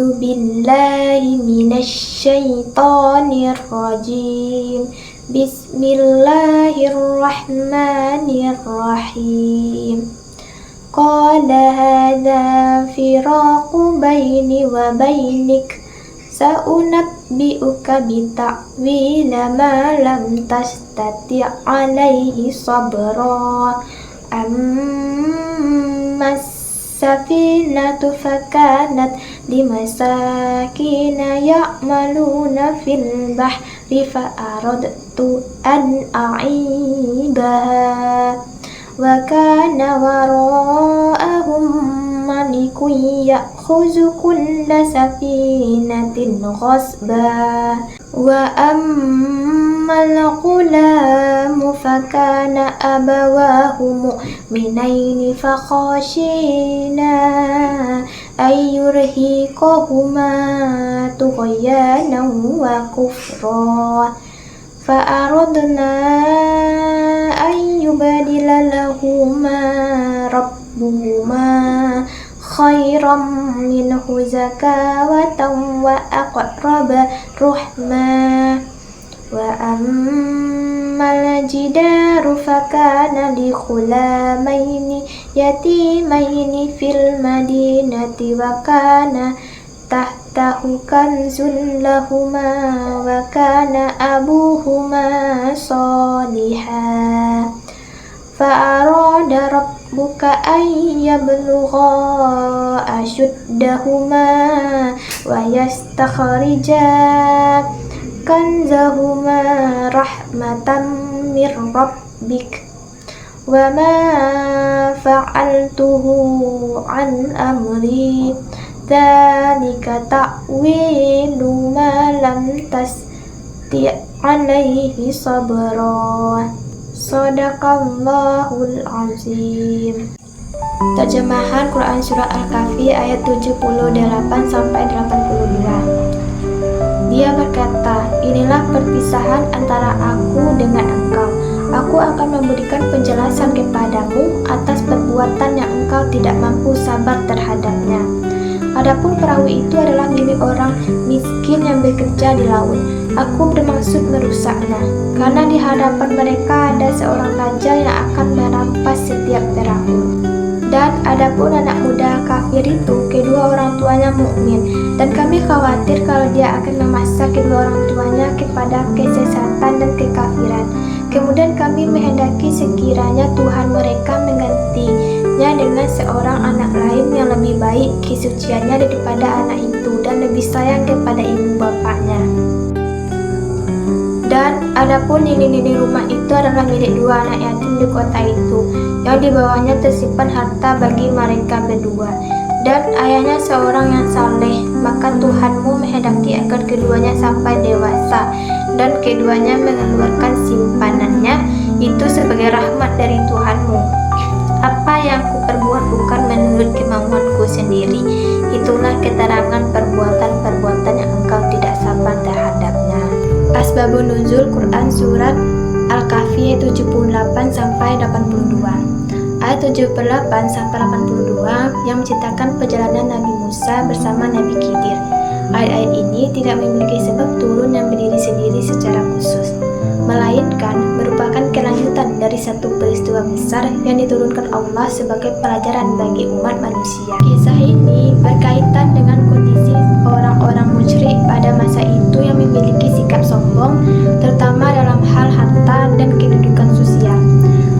A'udzu billahi minasyaitonir rajim. Bismillahirrahmanirrahim. Qala hadza firaqu baini wa bainik. Sa'unabbi'uka bita'wila ma lam tastati' alaihi sabra. Ammas safinatu fakanat limasakina ya'maluna fil bahri fa'aradtu an a'ibaha wa kana wara'ahum malikun ya'khuzu kulla safinatin ghasba wa ammal ghulamu fakana abawahu mu'minaini fakhashina ayyurhiqahuma tughyanan wa kufra fa'aradna ayyubadila lahuma rabbuhuma khairam minhu zakawatan wa aqraba ruhma wa ammal jidaru fakana li khulamaini yatimaini fil madinati wa kana tahtahu kanzun lahuma wa kana abuhuma salihah fa'arada rabbuka an yablugha ashuddahuma wa yastakhrija kanzahuma rahmatan mir rabbik wa ma fa'altuhu an amri dzalika ta'wilu ma lam tasti' alaihi sabra. Shadaqallahul azim. Terjemahan Quran Surah Al-Kahfi ayat 78 sampai 82. Dia berkata, inilah perpisahan antara aku dengan engkau. Aku akan memberikan penjelasan kepadamu atas perbuatan yang engkau tidak mampu sabar terhadapnya. Adapun perahu itu adalah milik orang miskin yang bekerja di laut. Aku bermaksud merusaknya, karena di hadapan mereka ada seorang raja yang akan merampas setiap perahu. Dan adapun anak muda kafir itu, kedua orang tuanya mukmin, dan kami khawatir kalau dia akan memaksa kedua orang tuanya kepada kesesatan dan kekafiran. Kemudian kami menghendaki sekiranya Tuhan mereka menggantinya dengan seorang anak lain yang lebih baik kesuciannya daripada anak itu dan lebih sayang kepada ibu bapaknya. Dan adapun nini-nini rumah itu adalah milik dua anak yatim di kota itu, yang di bawahnya tersimpan harta bagi mereka berdua. Dan ayahnya seorang yang saleh, maka Tuhanmu menghendaki agar keduanya sampai dewasa, dan keduanya mengeluarkan simpanannya itu sebagai rahmat dari Tuhanmu. Apa yang kuperbuat bukan menurut kemauanku sendiri. Itulah keterangan perbuatan-perbuatan yang engkau tidak sabar terhadapnya. Asbabun nuzul Quran Surat Al-Kahfi 78 sampai 82. Ayat 78 sampai 82 yang menceritakan perjalanan Nabi Musa bersama Nabi Khidir. Ayat-ayat ini tidak memiliki sebab turun yang berdiri sendiri secara khusus, melainkan merupakan kelanjutan dari satu peristiwa besar yang diturunkan Allah sebagai pelajaran bagi umat manusia. Kisah ini berkaitan dengan kondisi orang-orang musyrik pada masa itu yang memiliki sikap sombong, terutama dalam hal harta dan kedudukan sosial.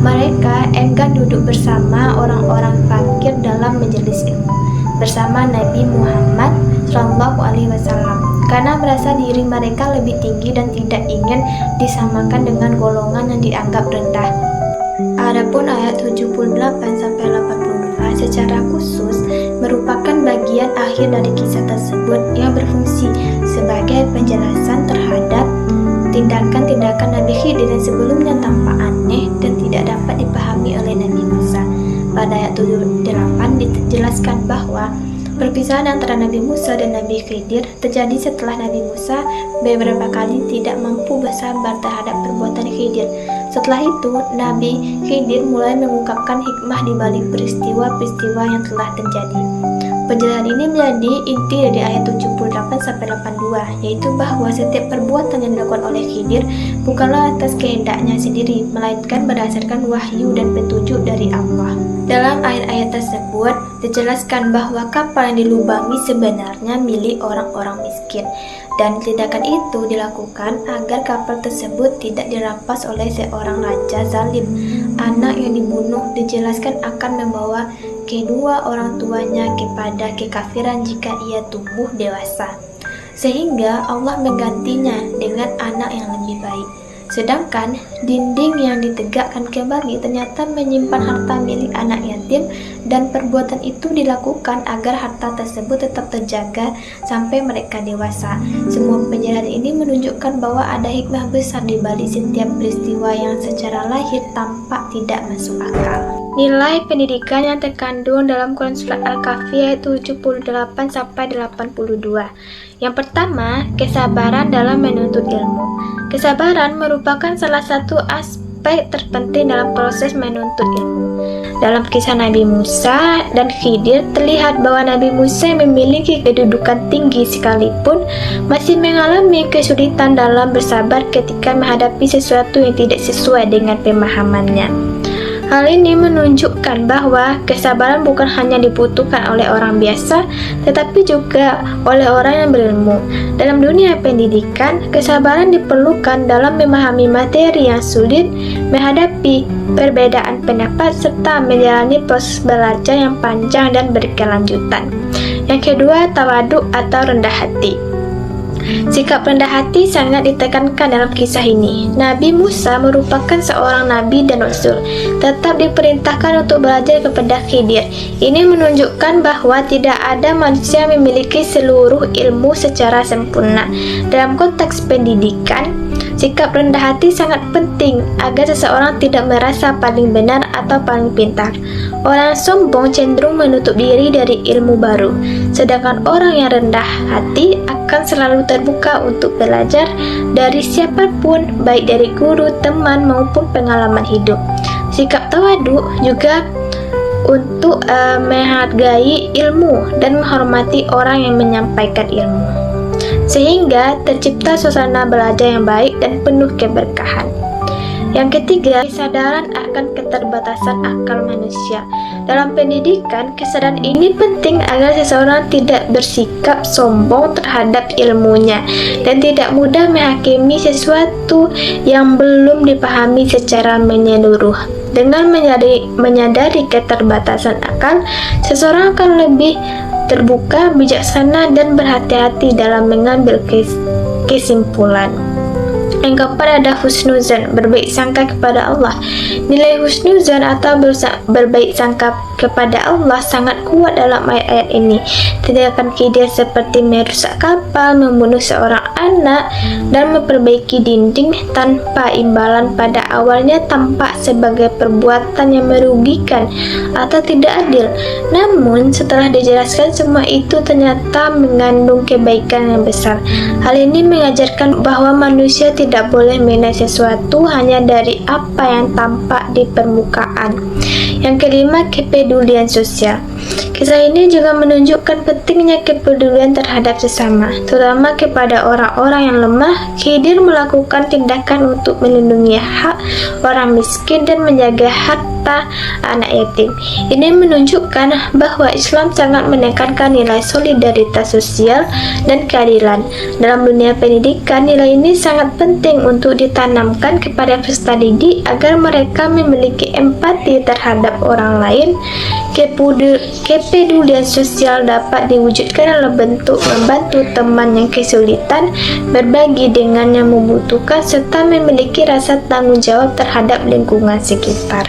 Mereka enggan duduk bersama orang-orang fakir dalam majelis ilmu bersama Nabi Muhammad SAW karena merasa diri mereka lebih tinggi dan tidak ingin disamakan dengan golongan yang dianggap rendah. Adapun ayat 78 sampai 82 secara khusus merupakan bagian akhir dari kisah tersebut yang berfungsi sebagai penjelasan terhadap tindakan-tindakan Nabi Khidir yang sebelumnya tampak aneh dan tidak dapat dipahami oleh Nabi Musa. Pada ayat 78 dijelaskan bahwa perpisahan antara Nabi Musa dan Nabi Khidir terjadi setelah Nabi Musa beberapa kali tidak mampu bersabar terhadap perbuatan Khidir. Setelah itu, Nabi Khidir mulai mengungkapkan hikmah di balik peristiwa-peristiwa yang telah terjadi. Penjelasan ini menjadi inti dari ayat 78-82, yaitu bahwa setiap perbuatan yang dilakukan oleh Khidir bukanlah atas kehendaknya sendiri, melainkan berdasarkan wahyu dan petunjuk dari Allah. Dalam ayat-ayat tersebut dijelaskan bahwa kapal yang dilubangi sebenarnya milik orang-orang miskin, dan tindakan itu dilakukan agar kapal tersebut tidak dirampas oleh seorang raja zalim. Anak yang dibunuh dijelaskan akan membawa kedua orang tuanya kepada kekafiran jika ia tumbuh dewasa, sehingga Allah menggantinya dengan anak yang lebih baik. Sedangkan dinding yang ditegakkan kembali ternyata menyimpan harta milik anak yatim, dan perbuatan itu dilakukan agar harta tersebut tetap terjaga sampai mereka dewasa. Semua penjelasan ini menunjukkan bahwa ada hikmah besar di balik setiap peristiwa yang secara lahir tampak tidak masuk akal. Nilai pendidikan yang terkandung dalam Quran Surat Al-Kahfi ayat 78-82. Yang pertama, kesabaran dalam menuntut ilmu. Kesabaran merupakan salah satu aspek terpenting dalam proses menuntut ilmu. Dalam kisah Nabi Musa dan Khidir terlihat bahwa Nabi Musa yang memiliki kedudukan tinggi sekalipun masih mengalami kesulitan dalam bersabar ketika menghadapi sesuatu yang tidak sesuai dengan pemahamannya. Hal ini menunjukkan bahwa kesabaran bukan hanya dibutuhkan oleh orang biasa, tetapi juga oleh orang yang berilmu. Dalam dunia pendidikan, kesabaran diperlukan dalam memahami materi yang sulit, menghadapi perbedaan pendapat, serta menjalani proses belajar yang panjang dan berkelanjutan. Yang kedua, tawaduk atau rendah hati. Sikap rendah hati sangat ditekankan dalam kisah ini. Nabi Musa merupakan seorang nabi dan rasul, tetap diperintahkan untuk belajar kepada Khidir. Ini menunjukkan bahwa tidak ada manusia yang memiliki seluruh ilmu secara sempurna. Dalam konteks pendidikan, sikap rendah hati sangat penting agar seseorang tidak merasa paling benar atau paling pintar. Orang sombong cenderung menutup diri dari ilmu baru, sedangkan orang yang rendah hati akan selalu terbuka untuk belajar dari siapapun, baik dari guru, teman, maupun pengalaman hidup. Sikap tawaduk juga untuk menghargai ilmu dan menghormati orang yang menyampaikan ilmu, sehingga tercipta suasana belajar yang baik dan penuh keberkahan. Yang ketiga, kesadaran akan keterbatasan akal manusia. Dalam pendidikan, kesadaran ini penting agar seseorang tidak bersikap sombong terhadap ilmunya dan tidak mudah menghakimi sesuatu yang belum dipahami secara menyeluruh. Dengan menyadari keterbatasan akal, seseorang akan lebih terbuka, bijaksana, dan berhati-hati dalam mengambil kesimpulan. Yang keempat ada husnuzan, berbaik sangka kepada Allah. Nilai husnuzan atau berbaik sangka kepada Allah sangat kuat dalam ayat-ayat ini. Tindakan Khidir seperti merusak kapal, membunuh seorang anak, dan memperbaiki dinding tanpa imbalan pada awalnya tampak sebagai perbuatan yang merugikan atau tidak adil. Namun setelah dijelaskan, semua itu ternyata mengandung kebaikan yang besar. Hal ini mengajarkan bahwa manusia tidak boleh menilai sesuatu hanya dari apa yang tampak di permukaan. Yang kelima, kepedulian sosial. Kisah ini juga menunjukkan pentingnya kepedulian terhadap sesama, terutama kepada orang-orang yang lemah. Khidir melakukan tindakan untuk melindungi hak orang miskin dan menjaga harta anak yatim. Ini menunjukkan bahwa Islam sangat menekankan nilai solidaritas sosial dan keadilan. Dalam dunia pendidikan, nilai ini sangat penting untuk ditanamkan kepada peserta didik agar mereka memiliki empati terhadap orang lain. Kepedulian sosial dapat diwujudkan dalam bentuk membantu teman yang kesulitan, berbagi dengan yang membutuhkan, serta memiliki rasa tanggung jawab terhadap lingkungan sekitar.